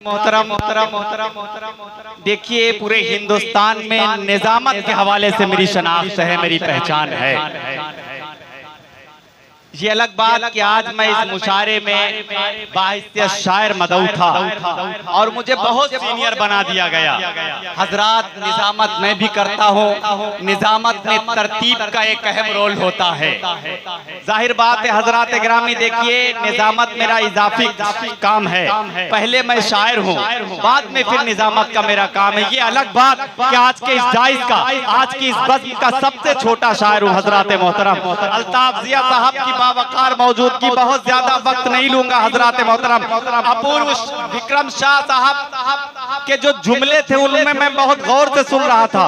मोहतरम देखिए, पूरे हिंदुस्तान में निजामत के हवाले से मेरी शनाख्त है, मेरी पहचान है। ये अलग बात कि आज मैं इस मुशायरे में बाहिस्ते शायर मदऊ था और मुझे बहुत सीनियर बना दिया गया। हजरात, निजामत मैं भी करता हूँ, निजामत में तरतीब का एक अहम रोल होता है। जाहिर बात है हजरात गिरामी, देखिए निजामत मेरा इजाफी काम है। पहले मैं शायर हूँ, बाद में फिर निजामत का मेरा काम है। ये अलग बात कि आज के इस जायज का, आज की इस बज़्म का सबसे छोटा शायर हूँ। हजरात मोहतरम, अल्ताफ जिया साहब की बावकार मौजूदगी, बहुत ज्यादा वक्त नहीं लूंगा। हजरात मोहतरम, अपूर्व विक्रम शाह साहब के जो जुमले थे उनमें मैं बहुत गौर से सुन रहा था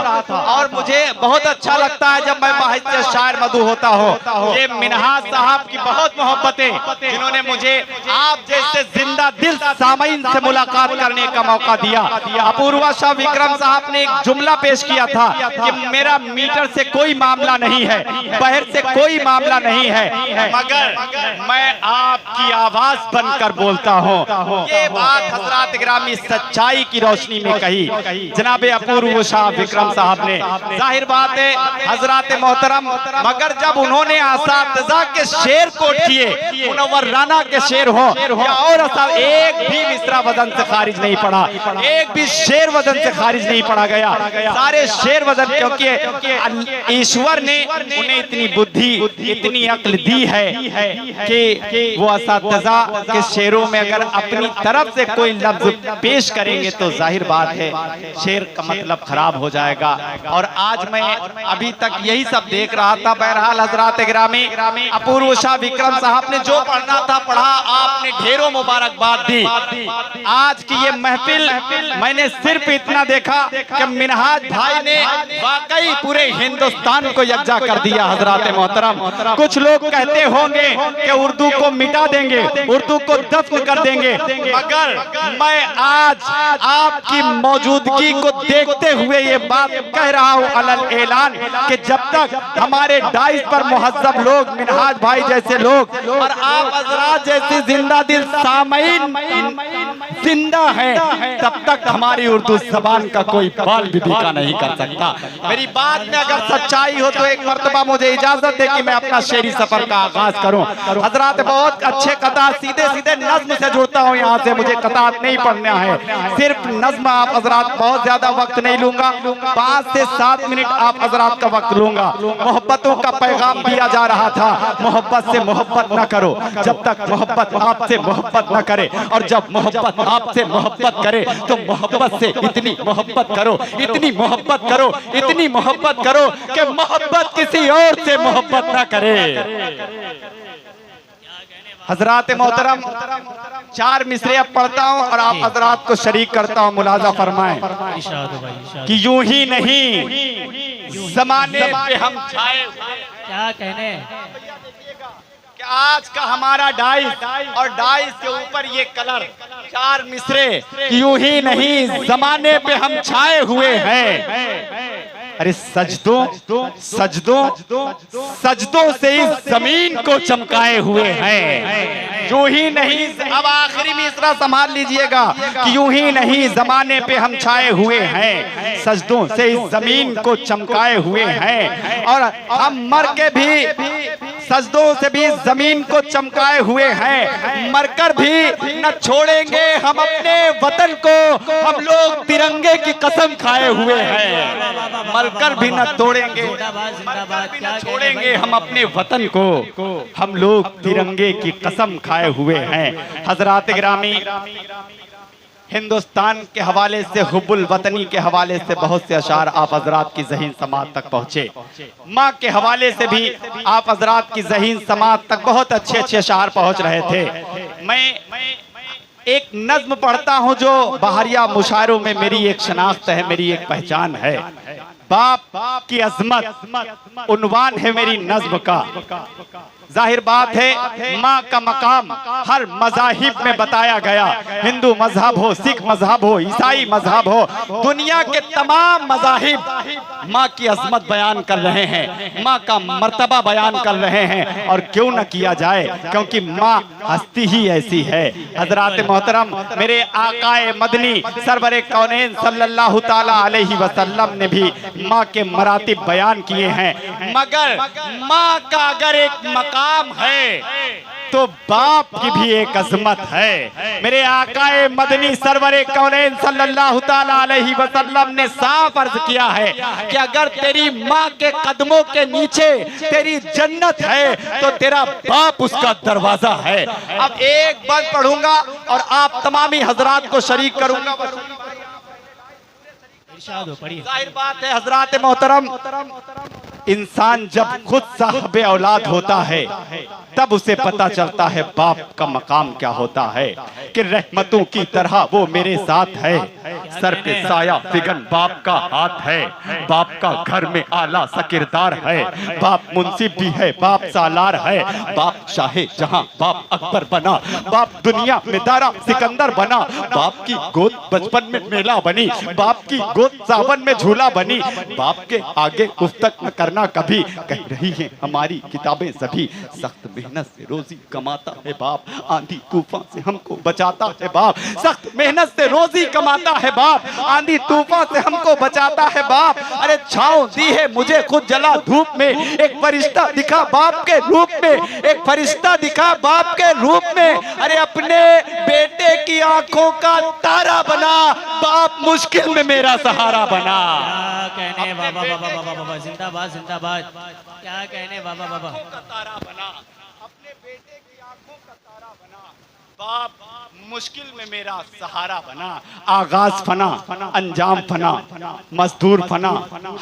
और मुझे बहुत अच्छा लगता है जब मैं बाहिस्ते शायर मदऊ होता हूँ। ये मिनहाज साहब की बहुत मोहब्बतें, जिन्होंने मुझे आप जैसे जिंदा दिल सामईन से मुलाकात करने का मौका दिया। अपूर्वा शाह विक्रम साहब ने एक जुमला पेश किया था कि मेरा मीटर से कोई मामला नहीं है, बहर से कोई मामला नहीं है, मगर मैं आपकी आवाज बनकर बोलता हूँ। ये बात हजरात गिरामी सच्चाई की रोशनी में कही जनाबे अपूर्व शाह विक्रम साहब ने। जाहिर बात है हजरात मोहतरम, मगर जब उन्होंने असातिज़ा के शेर कोट किए, मुनव्वर राना के शेर हो या और एक भी मिसरा वजन से खारिज नहीं पड़ा, एक भी शेर वजन से खारिज नहीं पड़ा गया। सारे शेर वजन, क्योंकि ईश्वर ने उन्हें इतनी बुद्धि, इतनी अक्ल दी है कि वो असातिज़ा के शेरों में अगर अपनी तरफ से कोई लफ्ज पेश करेंगे तो जाहिर बात है शेर का मतलब खराब हो जाएगा। और आज मैं अभी तक यही सब देख रहा था। बहरहाल हजरात गिरामी, अपूर्व शाह विक्रम साहब ने जो पढ़ना था पढ़ा, आपने ढेरों मुबारकबाद दी। आज की ये महफिल मैंने सिर्फ इतना देखा कि मिनहाज भाई ने वाकई पूरे हिंदुस्तान को यकजा कर दिया। हजरात मोहतरम, कुछ लोग कहते होंगे कि उर्दू को मिटा देंगे, उर्दू को दफन कर देंगे, मगर मैं आज आपकी मौजूदगी को देखते हुए ये बात कह रहा हूँ अलल ऐलान कि जब तक हमारे डाइस पर मुहज्जब लोग, मिनहाज भाई जैसे लोग और आप हजरात जैसे जिंदा दिल सामईन जिंदा है, तब तक हमारी उर्दू जबान का कोई बाल भी बीका नहीं कर सकता। मेरी बात में अगर सच्चाई हो तो एक मर्तबा मुझे इजाजत दे कि मैं अपना शेरी सफर का आगाज करूं। हजरात, बहुत अच्छे कतार सीधे सीधे नज्म से जुड़ता हूं, यहाँ से मुझे कतार नहीं पढ़ना है, सिर्फ नज्म। आप हजरात, बहुत ज्यादा वक्त नहीं लूंगा, 5 से 7 मिनट आप हजरात का वक्त लूंगा। मोहब्बतों का पैगाम दिया जा रहा था, मोहब्बत से मोहब्बत न करो जब तक मोहब्बत आपसे मोहब्बत न करे, और जब मोहब्बत आपसे मोहब्बत करे तो मोहब्बत से इतनी मोहब्बत करो, इतनी मोहब्बत करो, इतनी मोहब्बत करो कि मोहब्बत किसी और से मोहब्बत न करे। हजरात मोहतरम, 4 मिसरे अब पढ़ता हूँ और आप हजरात को शरीक करता हूँ, मुलाजा फरमाएं कि यूं ही नहीं जमाने पे हम छाए। क्या कहने, आज का हमारा डाइस और डाइस के ऊपर ये कलर, 4 मिसरे, यूं ही नहीं जमाने पे हम छाए हुए हैं। अरे सजदों सजदों सजदों से इस जमीन को चमकाए हुए हैं। यूं ही नहीं, अब आखिरी मिसरा संभाल लीजिएगा कि यूं ही नहीं जमाने पे हम छाए हुए हैं, सजदों से इस जमीन को चमकाए हुए हैं, और हम मर के भी सजदों से भी जमीन को चमकाए हुए हैं। मरकर भी न छोड़ेंगे हम अपने वतन को, हम लोग तिरंगे की कसम खाए हुए हैं। मरकर भी न तोड़ेंगे, मरकर भी न छोड़ेंगे हम अपने वतन को, हम लोग तिरंगे की कसम खाए हुए हैं। हजरात गिरामी, हिंदुस्तान के हवाले से, हुब्बुल वतनी के हवाले से बहुत से अशार आप हजरात की ज़हीन समात तक पहुँचे। माँ के हवाले से भी आप हजरात की ज़हीन समात तक बहुत अच्छे अच्छे अशार पहुँच रहे थे। मैं एक नज्म पढ़ता हूँ जो बहरिया मुशायरों में मेरी एक शनाख्त है, मेरी एक पहचान है। बाप की अजमत उन्वान है मेरी नज्म का। जाहिर बात है माँ का मकाम हर मज़ाहिब में बताया गया। हिंदू मजहब हो, सिख मजहब हो, ईसाई मजहब हो, दुनिया के तमाम मज़ाहिब माँ की अजमत बयान कर रहे हैं, माँ का मर्तबा बयान कर रहे हैं। और क्यों न किया जाए, क्योंकि माँ हस्ती ही ऐसी है। हजरात मोहतरम, मेरे आकाए मदनी सरवरे कौनैन सल्लल्लाहु ताला अलैहि वसल्लम ने भी माँ के मरातिब बयान किए हैं। मगर माँ का अगर एक मकाम है तो बाप की भी एक अजमत है। मेरे आकाए मदनी सरवरे कौनैन सल्लल्लाहु ताला अलैहि वसल्लम ने साफ अर्ज किया है कि अगर तेरी माँ के कदमों के नीचे तेरी जन्नत है तो तेरा बाप उसका दरवाजा है। अब एक बात पढ़ूंगा और आप तमामी हजरात को शरीक करूंगा। जाहिर बात है हजरात मोहतरम, इंसान जब खुद साहिब औलाद होता है तब उसे पता चलता है बाप का मकाम क्या होता है कि रहमतों की तरह वो मेरे साथ है। सर पे साया फिगन बाप का हाथ है, बाप का घर में आला सा किरदार है। बाप मुंसिफ भी है, बाप सालार है, बाप शाहे जहां बाप अकबर बना, बाप दुनिया में दारा सिकंदर बना, बाप की गोद बचपन में मेला बनी, बाप की गोद सावन में झूला बनी। बाप के आगे गुफ्तक न करना कभी, कह रही है हमारी किताबें सभी। सख्त मेहनत से रोजी कमाता है बाप, आंधी तूफान से हमको बचाता है बाप। सख्त मेहनत से रोजी कमाता है बाप, आंधी तूफान से हमको बचाता है बाप। अरे छांव दी है मुझे खुद जला धूप में, एक फरिश्ता दिखा बाप के रूप में, एक फरिश्ता दिखा बाप के रूप में। अरे अपने बेटे की आंखों का तारा बना, बाप मुश्किल में मेरा सहारा बना। क्या कहने बाबा बाबा बाबा बाबा, जिंदाबाद जिंदाबाद। क्या कहने बाबा बाबा, तारा बना, अपने बेटे की आंखों का तारा बना, बाप मुश्किल में मेरा सहारा बना। आगाज फना, अंजाम फना, मजदूर फना,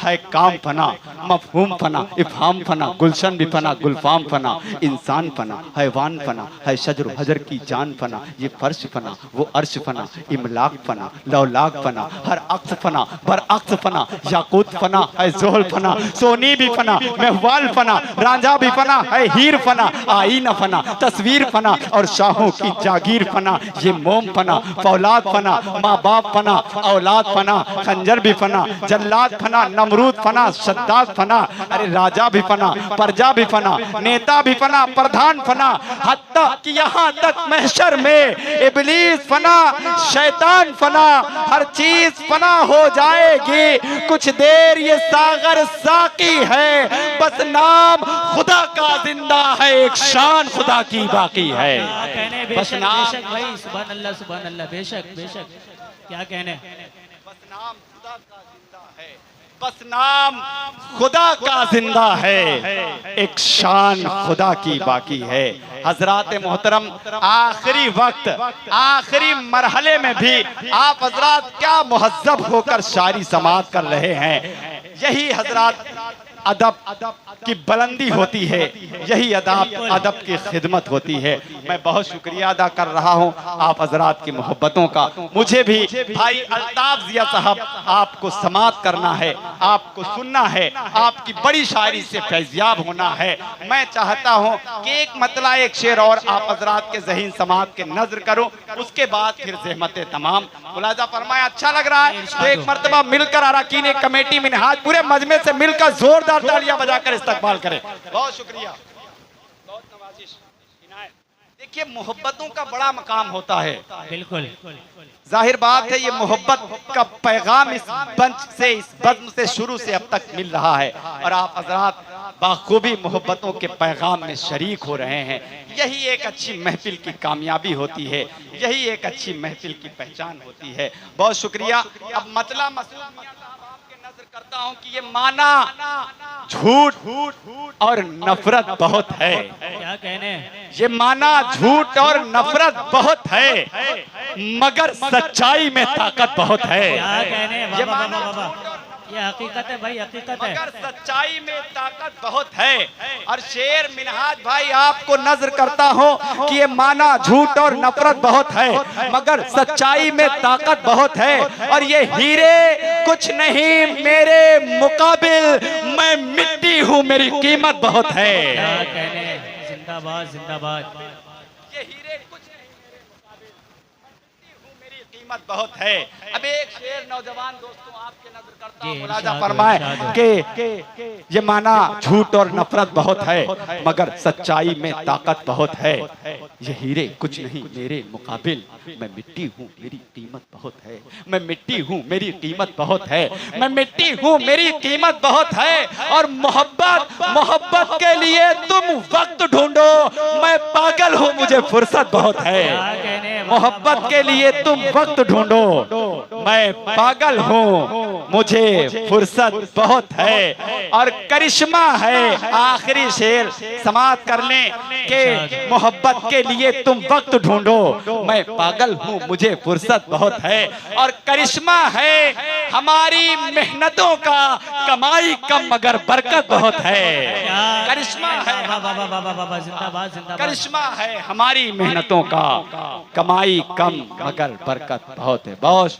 है काम फना, मफहूम फना, इफहाम फना, गुलशन भी फना, गुलफाम फना, इंसान फना, हैवान फना, है शजर हजर की जान फना, ये फर्श फना, वो अर्श फना, इमलाक फना, लौलाक फना, हर अक्स फना, बर अक्स फना, याकूत फना, है जोहल फना, सोनी भी फना, महवाल फना, रांझा भी फना, है हीर फना, आईना फना, तस्वीर फना, और शाहों की जागीर फना, ये मोम फना, फौलाद फना, माँ बाप फना, औलाद फना, खंजर भी फना, जल्लाद फना, नमरूद फना, शद्दाद फना, अरे राजा भी फना, प्रजा भी फना, नेता भी फना, प्रधान फना, हत्ता कि यहाँ तक महशर में इबलीस फना, शैतान फना, हर चीज फना हो जाएगी। कुछ देर ये सागर साकी है, बस नाम खुदा का जिंदा है, एक शान खुदा की बाकी है। कहने बस बेशक नाम बेशक भाई, सुभान अल्लाह सुभान अल्लाह, बेशक बेशक। क्या कहने, बस नाम खुदा का जिंदा है, बस नाम खुदा का जिंदा है, एक शान खुदा की बाकी है। हजरात मोहतरम, आखिरी वक्त आखिरी मरहले में भी आप हजरात क्या मुहज्जब होकर शायरी समाअत कर रहे हैं। यही हजरात अदब की बुलंदी होती है, यही अदब की खिदमत होती है। मैं बहुत शुक्रिया अदा कर रहा हूँ आप हजरात की मोहब्बतों का। मुझे भी भाई अल्ताफ जिया साहब आपको समाअत करना है, आपको सुनना है, आपकी बड़ी शायरी से फैज़याब होना है। मैं चाहता हूँ कि एक मतला एक शेर और आप हजरात के ज़हीन समाअत के नजर करूँ, उसके बाद फिर ज़हमत तमाम। मुलाजा फरमाया अच्छा लग रहा है तो एक मरतबा मिलकर अरकान कमेटी मिनहाज पूरे मजमे से मिलकर जोरदार तालियां बजाकर इस्तकबाल करें। बहुत शुक्रिया, बहुत नवाजिश। देखिए मोहब्बतों का बड़ा मकाम होता है। बिल्कुल जाहिर बात है ये मोहब्बत का पैगाम इस मंच से, इस बज़्म से शुरू से अब तक मिल रहा है और आप हजरात बाखूबी मोहब्बतों के पैगाम में शरीक हो रहे हैं। यही एक अच्छी महफिल की कामयाबी होती है, यही एक अच्छी महफिल की पहचान होती है। बहुत शुक्रिया। अब मतला मसूद करता हूं कि ये माना झूठ और नफरत बहुत है। क्या कहने, ये माना झूठ और नफरत बहुत है, मगर सच्चाई में ताकत बहुत है। क्या कहने ये बाबा माना बाबा बाबा, ये हकीकत है भाई, हकीकत है। मगर सच्चाई में ताकत बहुत है। और शेर मिनहाज भाई आपको नजर करता हूँ कि ये माना झूठ और नफरत बहुत है, मगर सच्चाई में ताकत बहुत है। और ये हीरे कुछ नहीं मेरे मुकाबिल, मैं मिट्टी हूँ मेरी कीमत बहुत है। क्या कहने, जिंदाबाद जिंदाबाद। ये हीरे कुछ नहीं मेरे मुकाबिल, मैं मिट्टी हूँ मेरी कीमत बहुत है। अब एक शेर नौजवान दोस्तों आपके नजर करता हूँ, मुलाजा फरमाए कि ये माना झूठ और नफरत बहुत है मगर सच्चाई में ताकत बहुत है। ये हीरे कुछ नहीं मेरे मुकाबिल, मैं मिट्टी हूँ मेरी कीमत बहुत है। मैं मिट्टी हूँ मेरी कीमत बहुत है। मैं मिट्टी हूँ मेरी कीमत बहुत है। और मोहब्बत के लिए तुम वक्त ढूंढो, मैं पागल हूँ मुझे फुर्सत बहुत है। क्या कहने, मोहब्बत के लिए तुम वक्त ढूंढो, मैं पागल हूँ मुझे फुर्सत बहुत है। और करिश्मा है, आखिरी शेर समाप्त कर लें कि मोहब्बत के लिए तुम वक्त ढूंढो, मैं पागल हूँ मुझे फुर्सत बहुत है। और करिश्मा है हमारी मेहनतों का, कमाई कम मगर बरकत बहुत है। करिश्मा है, जिंदाबाद जिंदाबाद। करिश्मा है हमारी मेहनतों का, कमाई कम मगर बरकत बहुत है। बहुत